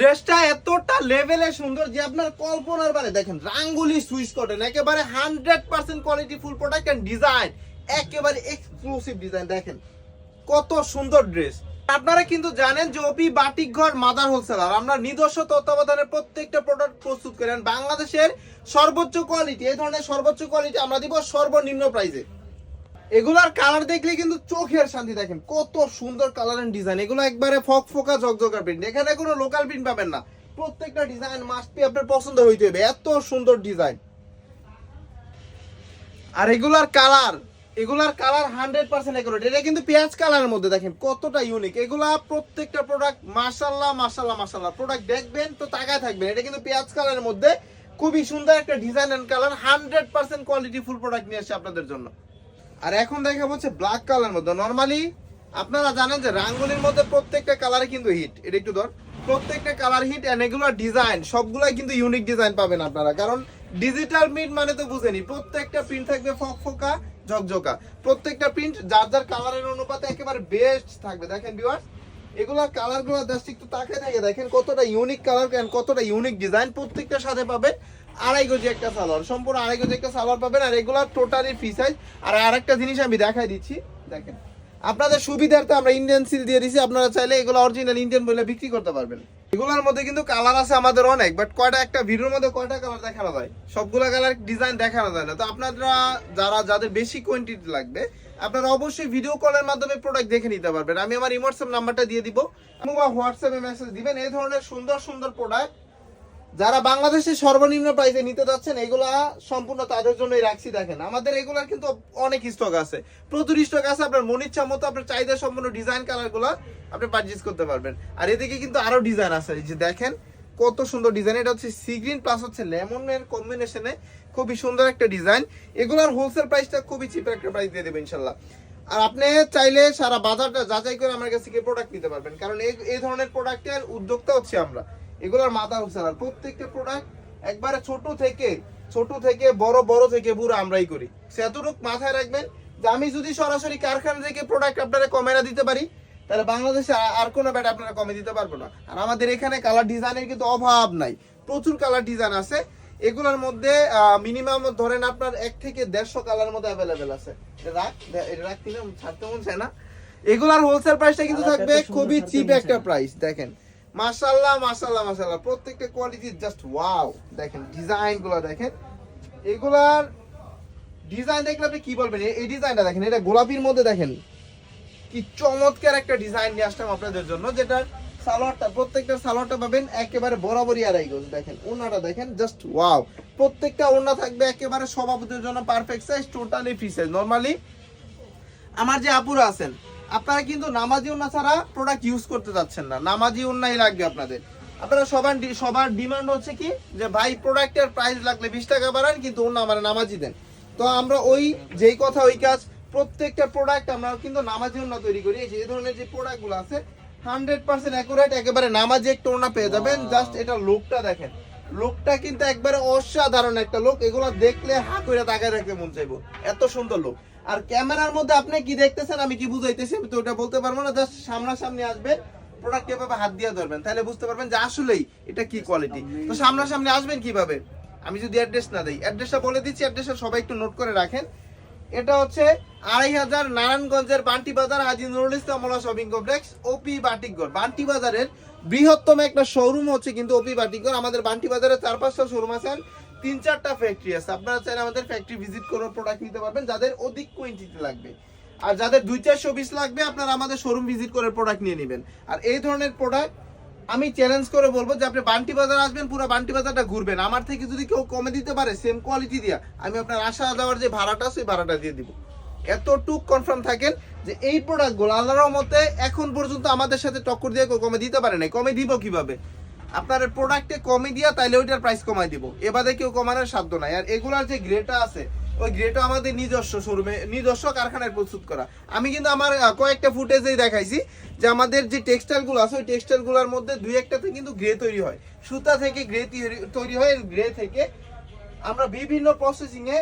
ড্রেসটা এতটা লেভেলে সুন্দর যে আপনার কল্পনার বাইরে। দেখেন রাঙ্গুলি সুইস কটন, একেবারে 100% quality full product and design, একেবারে এক্সক্লুসিভ ডিজাইন। দেখেন কত সুন্দর ড্রেস। আপনারা কিন্তু জানেন যে OP Batik Ghar mother wholesaler, আমরা নিজস্ব তত্ত্বাবধানে প্রত্যেকটা প্রোডাক্ট প্রস্তুত করেন। বাংলাদেশের সর্বোচ্চ কোয়ালিটি, এই ধরনের সর্বোচ্চ কোয়ালিটি আমরা দিব সর্বনিম্ন প্রাইসে। এগুলার কালার দেখলে কিন্তু চোখের শান্তি। দেখেন কত সুন্দর কালার এন্ড ডিজাইন, এগুলো একবারে ফকফকা ঝকঝকা প্রিন্ট, এখানে কোনো লোকাল প্রিন্ট পাবেন না। প্রত্যেকটা ডিজাইন মাস্ট বি আপনার পছন্দ হইতে হবে, এত সুন্দর ডিজাইন। আর এগুলার কালার 100% একুরেট। এটা কিন্তু পেঁয়াজ কালারের মধ্যে, দেখেন কতটা ইউনিক। এগুলা প্রত্যেকটা প্রোডাক্ট মাশাআল্লাহ মাশাআল্লাহ মাশাআল্লাহ, প্রোডাক্ট দেখবেন তো তাকায় থাকবেন। এটা কিন্তু পেঁয়াজ কালারের মধ্যে খুবই সুন্দর একটা design and colour, 100% quality full product নিয়ে আসছে আপনাদের জন্য। আর এখন দেখা হচ্ছে ব্ল্যাক কালার মধ্যে। নরমালি আপনারা জানেন যে রাঙ্গুলির মধ্যে প্রত্যেকটা কালারে কিন্তু হিট, এটা একটু ধর, প্রত্যেকটা কালার হিট এন্ড এগুলো ডিজাইন সবগুলাই কিন্তু ইউনিক ডিজাইন পাবেন আপনারা, কারণ ডিজিটাল প্রিন্ট মানে তো বুঝেনি, প্রত্যেকটা প্রিন্ট থাকবে ফকফকা ঝকঝকা, প্রত্যেকটা প্রিন্ট যার যার কালারের অনুপাতে একেবারে বেস্ট থাকবে। দেখেন ভিউয়ার্স এগুলা কালারগুলো জাস্ট একটু তাকিয়ে থাকে, দেখেন কতটা ইউনিক কালার এন্ড কতটা ইউনিক ডিজাইন। প্রত্যেকটার সাথে পাবেন 2.5 গজ একটা সালোয়ার, সম্পূর্ণ 2.5 গজ একটা সালোয়ার পাবেন। আর এগুলা টোটালি ফ্রি সাইজ। আর আরেকটা জিনিস আমি দেখাই দিচ্ছি, দেখেন আপনাদের সুবিধার্থে আমরা ইন্ডিয়ান সিল দিয়ে দিছি, আপনারা চাইলে এগুলো অরিজিনাল ইন্ডিয়ান বলে বিক্রি করতে পারবেন। এগুলোর মধ্যে কিন্তু কালার আছে আমাদের অনেক, বাট কয়টা একটা ভিডিওর মধ্যে কয়টা কালার দেখানো যায়, সবগুলা কালার ডিজাইন দেখানো যায় না। তো আপনারা যাদের বেশি কোয়ান্টিটি লাগবে আপনারা অবশ্যই ভিডিও কলের মাধ্যমে প্রোডাক্ট দেখে নিতে পারবেন। আমি আমার হোয়াটসঅ্যাপ নাম্বারটা দিয়ে দিব, বা হোয়াটসঅ্যাপে মেসেজ দিবেন। এই ধরনের সুন্দর সুন্দর প্রোডাক্ট যারা বাংলাদেশের সর্বনিম্ন প্রাইসে নিতে যাচ্ছেন এগুলা সম্পূর্ণ তাদের জন্যই রাখছি। দেখেন আমাদের এগুলার কিন্তু অনেক স্টক আছে, প্রচুর স্টক আছে। আপনার মন ইচ্ছা মতো আপনার চাহিদা সম্পূর্ণ ডিজাইন কালারগুলো আপনি পারচেজ করতে পারবেন। আর এদিকে কিন্তু আরো ডিজাইন আছে, এই যে দেখেন কত সুন্দর ডিজাইন। এটা হচ্ছে সি গ্রিন প্লাস হচ্ছে লেমনের কম্বিনেশনে খুবই সুন্দর একটা ডিজাইন। এগুলার হোলসেল প্রাইসটা খুবই চিপ একটা প্রাইস দিয়ে দেবেন ইনশাল্লাহ। আর আপনি চাইলে সারা বাজারটা যাচাই করে আমার কাছ থেকে প্রোডাক্ট নিতে পারবেন, কারণ এই ধরনের প্রোডাক্টের উদ্যোক্তা হচ্ছে আমরা, এগুলোর মাথা হোলসেলার। প্রত্যেকটা প্রোডাক্ট একবারে ছোট থেকে বড় থেকে পুরো আমরাই করি। সেতটুক মাথায় রাখবেন যে আমি যদি সরাসরি কারখানা থেকে প্রোডাক্ট আপনারা কমে না দিতে পারি, তাহলে বাংলাদেশে আর কোনো ব্যাট আপনারা কমে দিতে পারবো না। আর আমাদের এখানে কালার ডিজাইনের কিন্তু অভাব নাই, প্রচুর কালার ডিজাইন আছে। এগুলোর মধ্যে মিনিমাম ধরেন আপনার 1 থেকে 150 কালার মধ্যে অ্যাভেলেবেল আছে। রাখ কিনা ছাড়তে মন চায় না। এগুলার হোলসেল প্রাইসটা কিন্তু থাকবে খুবই চিপ একটা প্রাইস। দেখেন মাশাআল্লাহ মাশাআল্লাহ মাশাআল্লাহ, প্রত্যেকটা কোয়ালিটি জাস্ট ওয়াও। দেখেন ডিজাইনগুলো দেখেন, এগুলার ডিজাইন দেখলে আপনি কি বলবেন। এই ডিজাইনটা দেখেন, এটা গোলাপির মধ্যে দেখেন কি চমৎকার একটা ডিজাইন নিয়ে আসলাম আপনাদের জন্য, যেটার সালোয়ারটা প্রত্যেকটা সালোয়ারটা পাবেন একেবারে বরাবরই 2.5 গজ। দেখেন ওড়নাটা দেখেন জাস্ট ওয়াও, প্রত্যেকটা ওড়না থাকবে একেবারে সভাপতির জন্য perfect size, totally free size. Normally আমার যে আপুরা আছেন আপনারা কিন্তু নামাজি ওড়না ছাড়া প্রোডাক্ট ইউজ করতে যাচ্ছেন না, নামাজি ওড়নাই লাগবে আপনাদের। আপনারা সবার ডিমান্ড হচ্ছে কি যে ভাই প্রোডাক্টের প্রাইস লাগলে 20 টাকা বাড়ান কিন্তু ওড়না আমার নামাজি দেন। তো আমরা ওই যেই কথা ওই কাজ, প্রত্যেকটা প্রোডাক্ট আমরা কিন্তু নামাজি ওড়না তৈরি করি। এই ধরনের যে প্রোডাক্টগুলো আছে 100% অ্যাকুরেট, একেবারে নামাজি একটা ওড়না পেয়ে যাবেন। জাস্ট এটা লুকটা দেখেন, লুকটা কিন্তু একবারে অসাধারণ একটা লুক, এগুলো দেখলে হা করে তাকায় রাখতে মন চাইবো, এত সুন্দর লুক। আর ক্যামেরার মধ্যে আপনি কি দেখতেছেন আমি কি বুঝাইতেছি আমি তো ওটা বলতে পারবো না, জাস্ট সামনাসামনি আসবেন, প্রোডাক্ট এভাবে হাত দিয়ে ধরবেন, তাহলে বুঝতে পারবেন যে আসলেই এটা কি কোয়ালিটি। তো সামনাসামনি আসবেন কিভাবে, আমি যদি অ্যাড্রেস না দেই, অ্যাড্রেসটা বলে দিচ্ছি, অ্যাড্রেসটা সবাই একটু নোট করে রাখেন। এটা হচ্ছে 2500 নারায়ণগঞ্জের বান্টি বাজার হাজী নুরুল ইসলাম মোল্লা শপিং কমপ্লেক্স, ওপি বাটিকঘর। বান্টি বাজারের বৃহত্তম একটা শোরুম হচ্ছে কিন্তু ওপি বাটিকঘর। আমাদের বান্টি বাজারে 4-5টা শোরুম আছে, 3-4টা ফ্যাক্টরি আছে। আপনারা চাইলে আমাদের ফ্যাক্টরি ভিজিট করে প্রোডাক্ট নিতে পারবেন যাদের অধিক কোয়ান্টিটি লাগবে। আর যাদের 2-400 পিস লাগবে আপনারা আমাদের শোরুম ভিজিট করে প্রোডাক্ট নিয়ে নেবেন। আর এই ধরনের প্রোডাক্ট আমি চ্যালেঞ্জ করে বলবো যে আপনি বান্টি বাজার আসবেন, পুরো বান্টি বাজারটা ঘুরবেন, আমার থেকে যদি কেউ কমে দিতে পারে সেম কোয়ালিটি দিয়া, আমি আপনার আসা যাওয়ার যে ভাড়াটা আছে ভাড়াটা দিয়ে দিব। এতটুক কনফার্ম থাকেন যে এই প্রোডাক্টগুলো আল্লাহর রহমতে এখন পর্যন্ত আমাদের সাথে টক্কর দিয়ে কেউ কমে দিতে পারে না। কমে দিব কিভাবে, আপনার প্রোডাক্টে কমে দিয়া তাইলে ওইটার প্রাইস কমাই দিব, এবারে কেউ কমানোর সাধ্য নাই। আর এগুলার যে গ্রেটা আছে ওই গ্রেটা আমাদের নিজস্ব শোরুমে নিজস্ব কারখানায় প্রস্তুত করা। আমি কিন্তু আমার কয়েকটা ফুটেজেই দেখাইছি যে আমাদের যে টেক্সটাইলগুলো আছে ওই টেক্সটাইলগুলোর মধ্যে 2-1টাতে কিন্তু গ্রে তৈরি হয়, সুতা থেকে গ্রে তৈরি হয়। গ্রে থেকে আমরা বিভিন্ন প্রসেসিংয়ে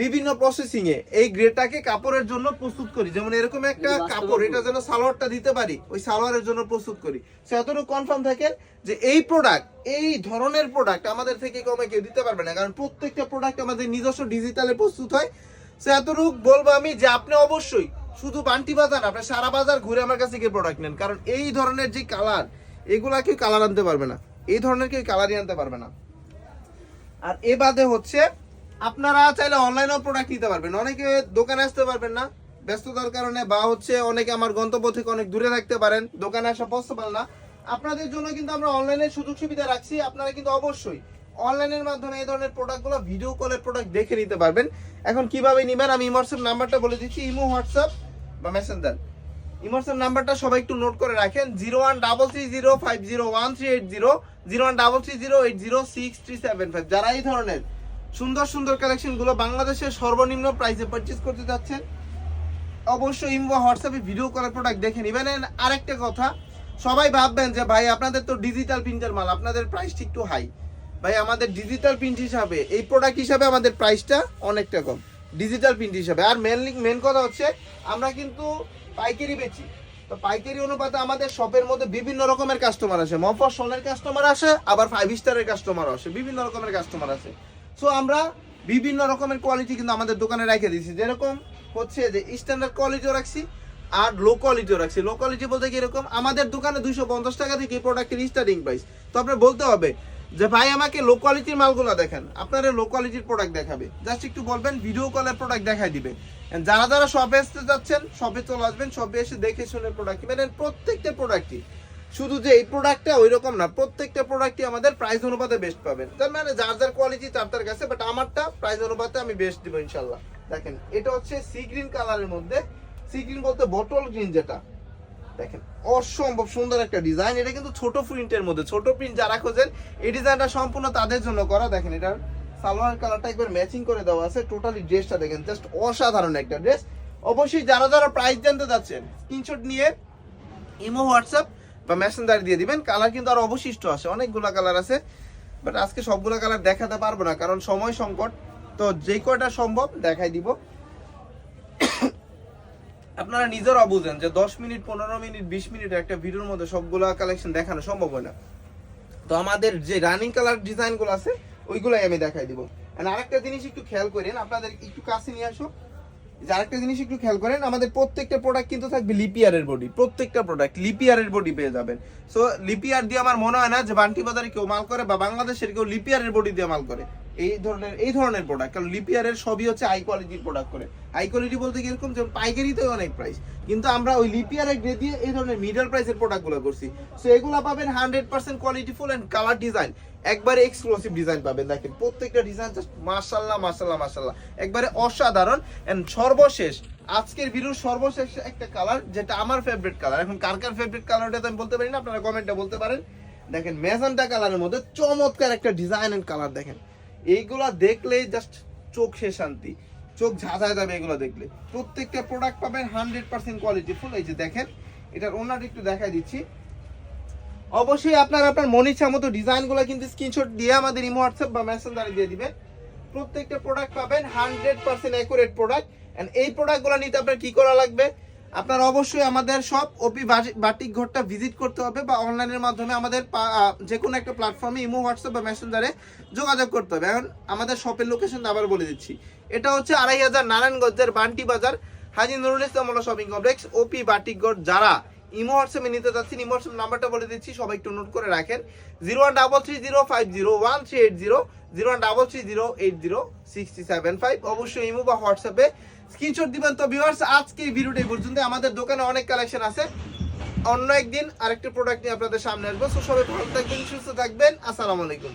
বিভিন্ন প্রসেসিং এ এই গ্রেটাকে কাপড়ের জন্য প্রস্তুত করি। যেমন এরকম একটা কাপড়, এটা যেন সালোয়ারটা দিতে পারি, ওই সালোয়ারের জন্য প্রস্তুত করি। সে এতটুকু কনফার্ম থাকেন যে এই প্রোডাক্ট, এই ধরনের প্রোডাক্ট আমাদের থেকে কমে কেউ দিতে পারবে না, কারণ প্রত্যেকটা প্রোডাক্ট আমাদের নিজস্ব ডিজিটালে প্রস্তুত হয়। সে এতটুকু বলবো আমি যে আপনি অবশ্যই শুধু বান্টি বাজার, আপনি সারা বাজার ঘুরে আমার কাছে গিয়ে প্রোডাক্ট নেন, কারণ এই ধরনের যে কালার, এগুলা কেউ কালার আনতে পারবে না, এই ধরনের কেউ কালারই আনতে পারবে না। আর এ বাদে হচ্ছে আপনারা চাইলে অনলাইনেও প্রোডাক্ট নিতে পারবেন, অনেকে দোকানে আসতে পারবেন না ব্যস্ততার কারণে, বা হচ্ছে অনেকে আমার গন্তব্য থেকে অনেক দূরে থাকতে পারেন, দোকানে আসা পসিবল না, আপনাদের জন্য কিন্তু আমরা অনলাইনের সুযোগ সুবিধা রাখছি। আপনারা কিন্তু অবশ্যই অনলাইনের মাধ্যমে এই ধরনের প্রোডাক্টগুলো ভিডিও কলের প্রোডাক্ট দেখে নিতে পারবেন। এখন কিভাবে নেবেন আমি ইমোশন নাম্বারটা বলে দিচ্ছি, ইমো, হোয়াটসঅ্যাপ বা মেসেঞ্জার। ইমোশন নাম্বারটা সবাই একটু নোট করে রাখেন, 0133050130, 0133080637 যারা এই ধরনের সুন্দর সুন্দর কালেকশন গুলো বাংলাদেশের সর্বনিম্ন প্রাইসে পারচেজ করতে যাচ্ছেন, অবশ্যই ইমো হোয়াটসঅ্যাপে ভিডিও কলের প্রোডাক্ট দেখে নেবেন। আরেকটা কথা, সবাই ভাববেন যে ভাই আপনাদের তো ডিজিটাল প্রিন্টার মাল, আপনাদের প্রাইসটা একটু হাই। ভাই আমাদের ডিজিটাল প্রিন্ট হিসাবে, এই প্রোডাক্ট হিসাবে আমাদের প্রাইসটা অনেকটা কম ডিজিটাল প্রিন্ট হিসাবে। আর মেন কথা হচ্ছে আমরা কিন্তু পাইকারি বেচি, তো পাইকারি অনুপাতে আমাদের শপের মধ্যে বিভিন্ন রকমের কাস্টমার আসে, মফস্বলের কাস্টমার আসে, আবার 5 স্টারের কাস্টমার আসে, বিভিন্ন রকমের কাস্টমার আসে। সো আমরা বিভিন্ন রকমের কোয়ালিটি কিন্তু আমাদের দোকানে রেখে দিয়েছি, যেরকম হচ্ছে যে স্ট্যান্ডার্ড কোয়ালিটিও রাখছি আর লো কোয়ালিটিও রাখছি। লো কোয়ালিটি বলতে কি এরকম, আমাদের দোকানে 250 টাকা থেকে এই প্রোডাক্টের স্টার্টিং প্রাইস। তো আপনার বলতে হবে যে ভাই আমাকে লো কোয়ালিটির মালগুলো দেখেন, আপনারা লো কোয়ালিটির প্রোডাক্ট দেখাবে, জাস্ট একটু বলবেন ভিডিও কলের প্রোডাক্ট দেখাই দিবে। যারা যারা শপে আসতে যাচ্ছেন শপে চলে আসবেন, শপে এসে দেখে শুনে প্রোডাক্ট কিনবেন। প্রত্যেকটা প্রোডাক্টই শুধু যে এই প্রোডাক্টটা ওই রকম না, প্রত্যেকটা প্রোডাক্টই আমাদের প্রাইস অনুপাতে বেস্ট পাবেন। তার মানে যার যার কোয়ালিটি তার তার কাছে, বাট আমারটা প্রাইস অনুপাতে আমি বেস্ট দিব ইনশাল্লাহ। দেখেন এটা হচ্ছে সি গ্রিন কালারের মধ্যে, সি গ্রিন বলতে বটল গ্রিন, যেটা দেখেন অসম্ভব সুন্দর একটা ডিজাইন। এটা কিন্তু ছোট প্রিন্টের মধ্যে, ছোট প্রিন্ট যারা খোঁজেন এই ডিজাইনটা সম্পূর্ণ তাদের জন্য করা। দেখেন এটার সালোয়ার কালারটা একবার ম্যাচিং করে দেওয়া আছে, টোটালি ড্রেসটা দেখেন জাস্ট অসাধারণ একটা ড্রেস। অবশ্যই যারা যারা প্রাইস জানতে যাচ্ছেন স্ক্রিনশট নিয়ে ইমো, হোয়াটসঅ্যাপ বা মেসেঞ্জার দিয়ে দিবেন। কালার কিন্তু আর অবশিষ্ট আছে, অনেকগুলো কালার আছে, বাট আজকে সবগুলো কালার দেখাতে পারবো না কারণ সময় সংকট, তো যে কয়টা সম্ভব দেখাই দিব। আপনারা নিজেরাও বুঝেন যে 10 মিনিট 15 মিনিট 20 মিনিট একটা ভিডিওর মধ্যে সবগুলা কালেকশন দেখানো সম্ভব হয় না। তো আমাদের যে রানিং কালার ডিজাইনগুলো আছে ওইগুলাই আমি দেখাই দিব। আর আরেকটা জিনিস একটু খেয়াল করেন, আপনাদের একটু কাছে নিয়ে আসো, যে আরেকটা জিনিস একটু খেয়াল করেন, আমাদের প্রত্যেকটা প্রোডাক্ট কিন্তু থাকবে লিপিয়ারের বডি, প্রত্যেকটা প্রোডাক্ট লিপিয়ারের বডি পেয়ে যাবেন। সো লিপিয়ার দিয়ে আমার মনে হয় না যে বান্টি বাজারে কেউ মাল করে বা বাংলাদেশের কেউ লিপিয়ারের বডি দিয়ে মাল করে এই ধরনের প্রোডাক্ট, কারণ লিপিয়ারের সবই হচ্ছে হাই কোয়ালিটির প্রোডাক্ট করে। হাই কোয়ালিটি বলতে কিরকম, যেমন পাইকারিতে অনেক প্রাইস, কিন্তু আমরা ওই লিপিয়ারের গ্রেড দিয়ে এই ধরনের মিডল প্রাইসের প্রোডাক্টগুলো করছি। সো এগুলো পাবেন 100% কোয়ালিটিফুল এন্ড কালার ডিজাইন, একবারে এক্সক্লুসিভ ডিজাইন পাবেন। দেখেন প্রত্যেকটা ডিজাইন জাস্ট মাশাআল্লাহ মাশাআল্লাহ মাশাআল্লাহ, একবারে অসাধারণ। এন্ড সর্বশেষ আজকের ভিডিওর সর্বশেষ একটা কালার, যেটা আমার ফেভারিট কালার। এখন কার কার ফেভারিট কালারটা আমি বলতে পারি না, আপনারা কমেন্টে বলতে পারেন। দেখেন ম্যাজেন্টা কালারের মধ্যে চমৎকার একটা ডিজাইন এন্ড কালার। দেখেন এইগুলা দেখলেই জাস্ট চোখে শান্তি, চোখ ঝাঁঝায় যাবে এগুলো দেখলে। প্রত্যেকটা প্রোডাক্ট পাবেন 100% কোয়ালিটি ফুল। এই যে দেখেন এটার ওনাটা একটু দেখাই দিচ্ছি। অবশ্যই আপনার মন ইচ্ছা মতো ডিজাইনগুলো কিন্তু স্ক্রিনশট দিয়ে আমাদের ইমো, হোয়াটসঅ্যাপ বা মেসেঞ্জারে দিয়ে দিবেন। প্রত্যেকটা প্রোডাক্ট পাবেন 100% অ্যাকুরেট প্রোডাক্ট। এন্ড এই প্রোডাক্টগুলো নিতে আপনার কি করা লাগবে, আপনার অবশ্যই আমাদের সব ওপি বাটিক ঘরটা ভিজিট করতে হবে, বা অনলাইনের মাধ্যমে আমাদের যে কোনো একটা প্ল্যাটফর্মে ইমো, হোয়াটসঅ্যাপ বা মেসেঞ্জারে যোগাযোগ করতে হবে। এখন আমাদের শপের লোকেশন আবার বলে দিচ্ছি, এটা হচ্ছে 2500 নারায়ণগঞ্জের বান্টি বাজার, হাজী নুরুল ইসলাম শপিং কমপ্লেক্স, ওপি বাটিক ঘর। যারা ইমো, হোয়াটসঅ্যাপে নিতে যাচ্ছেন ইমো, হোয়াটসঅ্যাপ নাম্বারটা বলে দিচ্ছি, সবাই একটু নোট করে রাখেন, 0133050130, 0133080675। অবশ্যই ইমো বা হোয়াটসঅ্যাপে স্ক্রিনশট দিবেন। তো ভিউয়ার্স আজকে এই ভিডিওটা এই পর্যন্ত। আমাদের দোকানে অনেক কালেকশন আছে, অন্য একদিন আরেকটা প্রোডাক্ট নিয়ে আপনাদের সামনে আসবো। সো সবাই ভালো থাকবেন, সুস্থ থাকবেন, আসসালামু আলাইকুম।